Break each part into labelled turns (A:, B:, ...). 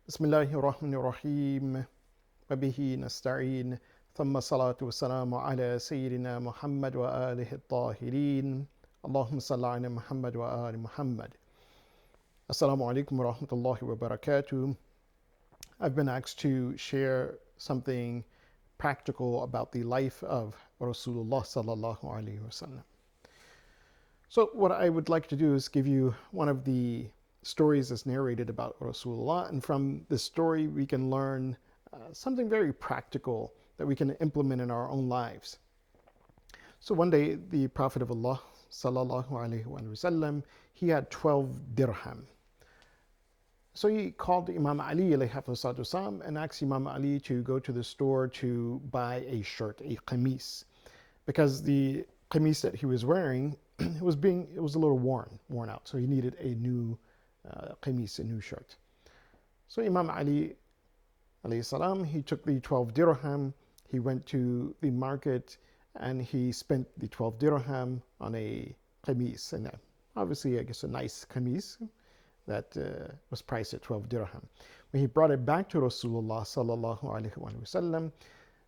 A: بسم الله الرحمن الرحيم وبه نستعين ثم الصلاة والسلام على سيدنا محمد وآله الطاهرين اللهم صل على محمد وآل محمد. Assalamu alaikum wa rahmatullahi wa barakatuh. I've been asked to share something practical about the life of Rasulullah sallallahu alaihi wasallam. So what I would like to do is give you one of the stories that's narrated about Rasulullah, and from this story we can learn something very practical that we can implement in our own lives. So one day the Prophet of Allah sallallahu alaihi wasallam, he had 12 dirham. So he called Imam Ali alayhi and asked Imam Ali to go to the store to buy a shirt, a qamis, because the qamis that he was wearing it was a little worn out. So he needed a new qamis, a new shirt. So Imam Ali alayhi salam, he took the 12 dirham, he went to the market and he spent the 12 dirham on a qamis, and obviously I guess a nice qamis that was priced at 12 dirham. When he brought it back to Rasulullah sallallahu alaihi wasallam,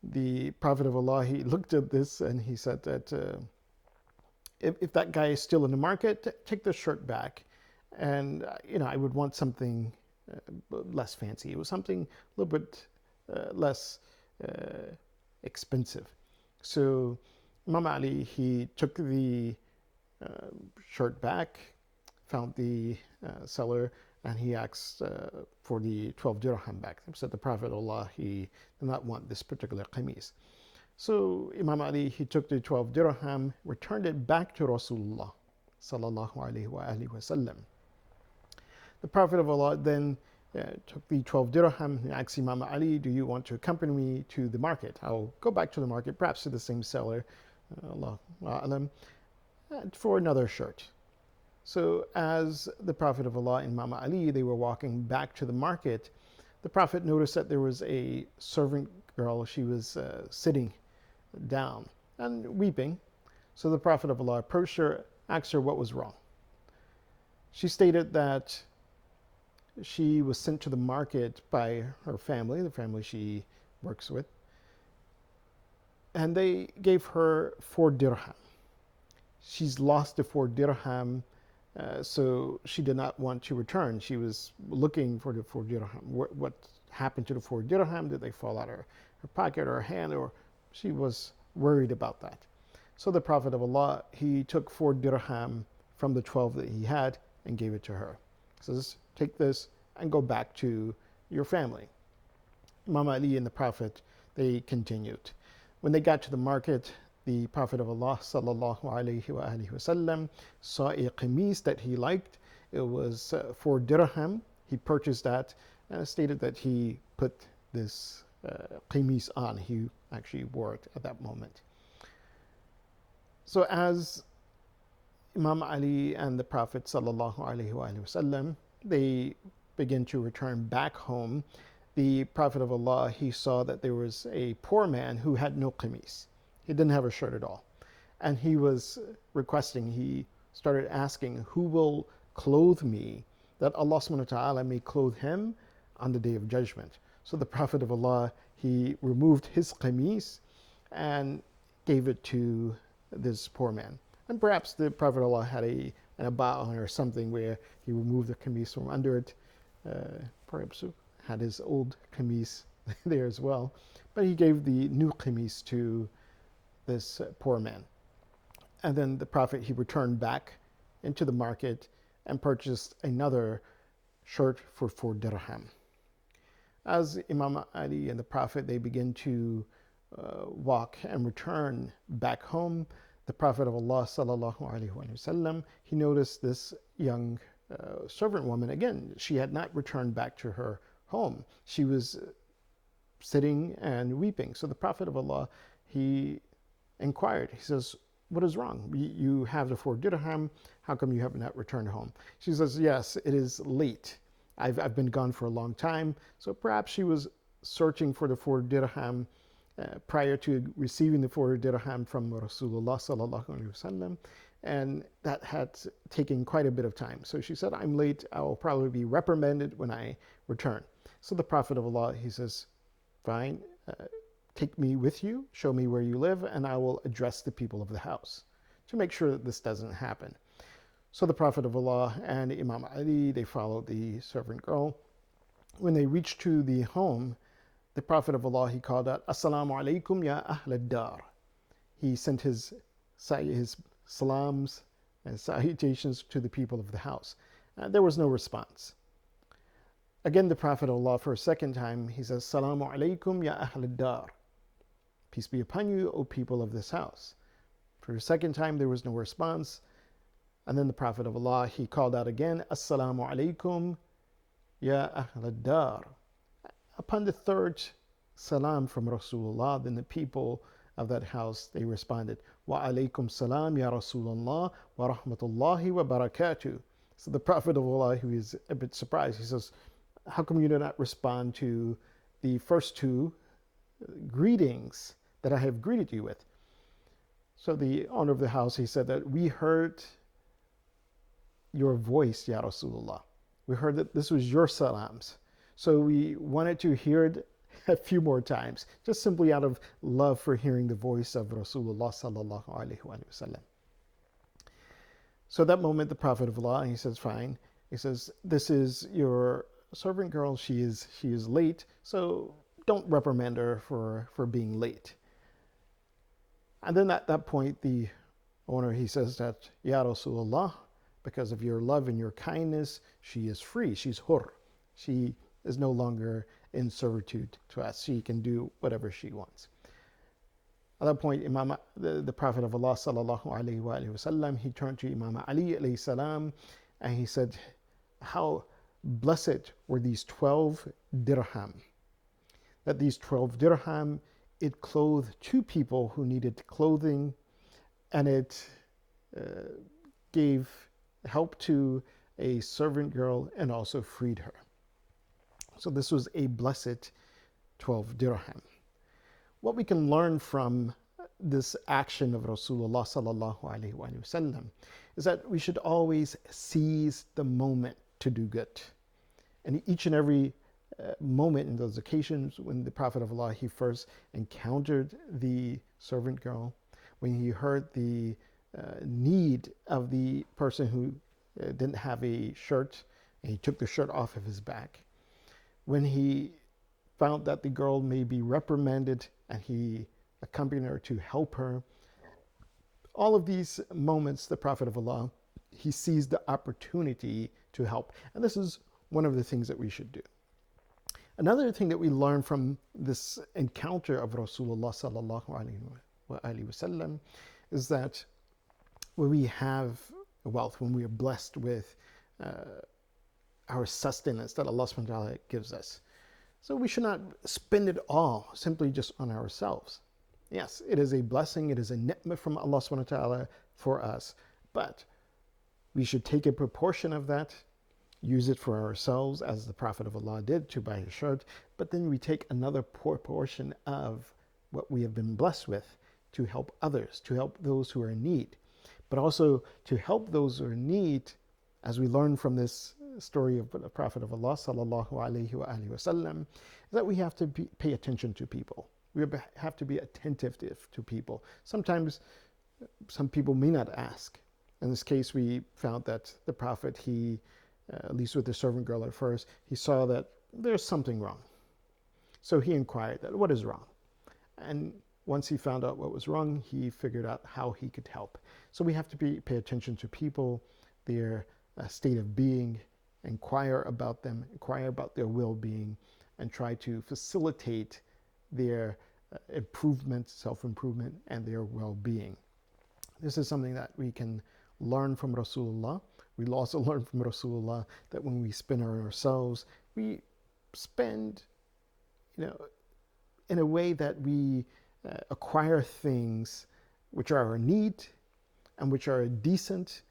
A: the Prophet of Allah, he looked at this and he said that if that guy is still in the market, take the shirt back, and I would want something less fancy. It was something a little bit less expensive. So Imam Ali, he took the shirt back, found the seller, and he asked for the 12 dirham back. He said the Prophet of Allah, he did not want this particular qamis. So Imam Ali, he took the 12 dirham, returned it back to Rasulullah sallallahu alaihi wasallam. The Prophet of Allah then took the 12 dirham and asked Imam Ali, do you want to accompany me to the market? I'll go back to the market, perhaps to the same seller, Allah A'lam, for another shirt. So as the Prophet of Allah and Imam Ali, they were walking back to the market, the Prophet noticed that there was a servant girl. She was sitting down and weeping. So the Prophet of Allah approached her, asked her what was wrong. She stated that she was sent to the market by her family, the family she works with, and they gave her 4 dirham. She's lost the 4 dirham, so she did not want to return. She was looking for the 4 dirham. What happened to the 4 dirham? Did they fall out of her pocket or her hand? Or she was worried about that. So the Prophet of Allah, he took 4 dirham from the 12 that he had and gave it to her. He says, take this and go back to your family. Imam Ali and the Prophet, they continued. When they got to the market, the Prophet of Allah sallallahu alaihi wasallam saw a qamis that he liked. It was 4 dirham. He purchased that and stated that he put this qamis on. He actually wore it at that moment. So as Imam Ali and the Prophet sallallahu alaihi wasallam, they begin to return back home, the Prophet of Allah, he saw that there was a poor man who had no qamis. He didn't have a shirt at all. And he was requesting, he started asking, who will clothe me, that Allah subhanahu wa ta'ala may clothe him on the day of judgment. So the Prophet of Allah, he removed his qamis and gave it to this poor man. And perhaps the Prophet of Allah had an abba on or something where he removed the qamis from under it. Perhaps had his old qamis there as well. But he gave the new qamis to this poor man. And then the Prophet, he returned back into the market and purchased another shirt for 4 dirham. As Imam Ali and the Prophet, they begin to walk and return back home, the Prophet of Allah sallallahu alaihi wasallam, he noticed this young servant woman. Again, she had not returned back to her home. She was sitting and weeping. So the Prophet of Allah, he inquired. He says, what is wrong? You have the 4 dirham. How come you have not returned home? She says, yes, it is late. I've been gone for a long time. So perhaps she was searching for the 4 dirham prior to receiving the 4 dirham from Rasulullah sallallahu alaihi wasallam, and that had taken quite a bit of time. So she said, I'm late. I will probably be reprimanded when I return. So the Prophet of Allah, he says, fine, take me with you, show me where you live, and I will address the people of the house to make sure that this doesn't happen. So the Prophet of Allah and Imam Ali, they followed the servant girl. When they reached to the home, the Prophet of Allah, he called out, Assalamu alaikum ya ahl ad-dar. He sent his salams and salutations to the people of the house. There was no response. Again, the Prophet of Allah, for a second time, he says, Assalamu alaikum ya ahl ad-dar. Peace be upon you, O people of this house. For a second time, there was no response. And then the Prophet of Allah, he called out again, Assalamu alaikum ya ahl ad-dar. Upon the third salam from Rasulallah, then the people of that house, they responded, Wa alaikum salam ya Rasulallah wa rahmatullahi wa barakatuh. So the Prophet of Allah, who is a bit surprised, he says, how come you do not respond to the first two greetings that I have greeted you with? So the owner of the house, he said that we heard your voice, Ya Rasulullah. We heard that this was your salams. So we wanted to hear it a few more times, just simply out of love for hearing the voice of Rasulullah sallallahu alaihi wasallam. So at that moment, the Prophet of Allah, he says, fine. He says, this is your servant girl. She is late, so don't reprimand her for being late. And then at that point, the owner, he says that, Ya Rasulullah, because of your love and your kindness, she is free. She's hur. She is no longer in servitude to us. She can do whatever she wants. At that point, the Prophet of Allah sallallahu alaihi wasallam, he turned to Imam Ali alayhi salam, and he said, how blessed were these 12 dirham. That these 12 dirham, it clothed two people who needed clothing, and it gave help to a servant girl and also freed her. So this was a blessed 12 dirham. What we can learn from this action of Rasulullah sallallahu alaihi wasallam is that we should always seize the moment to do good. And each and every moment in those occasions, when the Prophet of Allah, he first encountered the servant girl, when he heard the need of the person who didn't have a shirt, and he took the shirt off of his back, when he found that the girl may be reprimanded and he accompanied her to help her, all of these moments, the Prophet of Allah, he seized the opportunity to help. And this is one of the things that we should do. Another thing that we learn from this encounter of Rasulullah sallallahu alaihi wasallam is that when we have wealth, when we are blessed with our sustenance that Allah subhanahu wa ta'ala gives us, so we should not spend it all simply just on ourselves. Yes, it is a blessing, it is a ni'mah from Allah subhanahu wa ta'ala for us, but we should take a proportion of that, use it for ourselves, as the Prophet of Allah did, to buy a shirt, but then we take another portion of what we have been blessed with to help others, to help those who are in need, but also to help those who are in need, as we learn from this story of the Prophet of Allah sallallahu alaihi wasallam, is that we have to pay attention to people. We have to be attentive to people. Sometimes some people may not ask. In this case, we found that the Prophet, he, at least with the servant girl at first, he saw that there's something wrong. So he inquired that, what is wrong? And once he found out what was wrong, he figured out how he could help. So we have to pay attention to people, their state of being, inquire about them, inquire about their well-being, and try to facilitate their improvement, self-improvement, and their well-being. This is something that we can learn from Rasulullah. We'll also learn from Rasulullah that when we spend on ourselves, we spend, in a way that we acquire things which are a need and which are decent.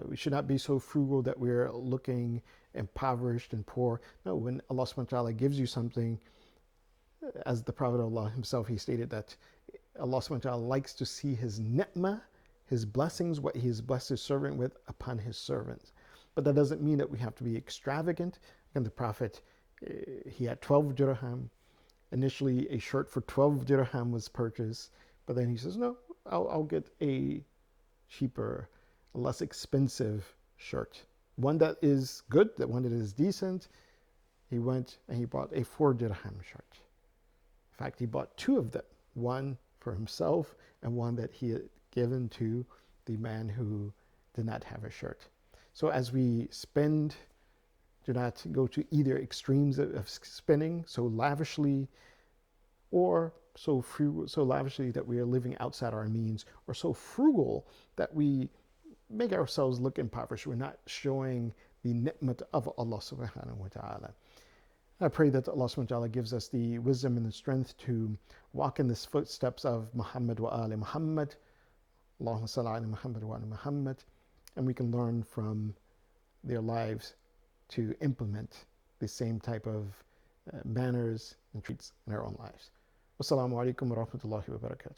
A: We should not be so frugal that we're looking impoverished and poor. No, when Allah subhanahu wa ta'ala gives you something, as the Prophet of Allah himself, he stated that Allah subhanahu wa ta'ala likes to see his ni'mah, his blessings, what he has blessed his servant with upon his servants. But that doesn't mean that we have to be extravagant. And the Prophet, He had 12 dirham. Initially, a shirt for 12 dirham was purchased, but then he says, no, I'll get a cheaper, less expensive shirt. One that is good, that one that is decent. He went and he bought a 4 dirham shirt. In fact, he bought two of them, one for himself and one that he had given to the man who did not have a shirt. So as we spend, do not go to either extremes of spending so lavishly, or so frugal, so lavishly that we are living outside our means, or so frugal that we make ourselves look impoverished. We're not showing the ni'mat of Allah subhanahu wa ta'ala. I pray that Allah subhanahu wa ta'ala gives us the wisdom and the strength to walk in the footsteps of Muhammad wa ali Muhammad. Allahumma salli ala Muhammad wa ali Muhammad. And we can learn from their lives to implement the same type of manners and treats in our own lives. Wassalamu alaikum wa rahmatullahi wa barakatuh.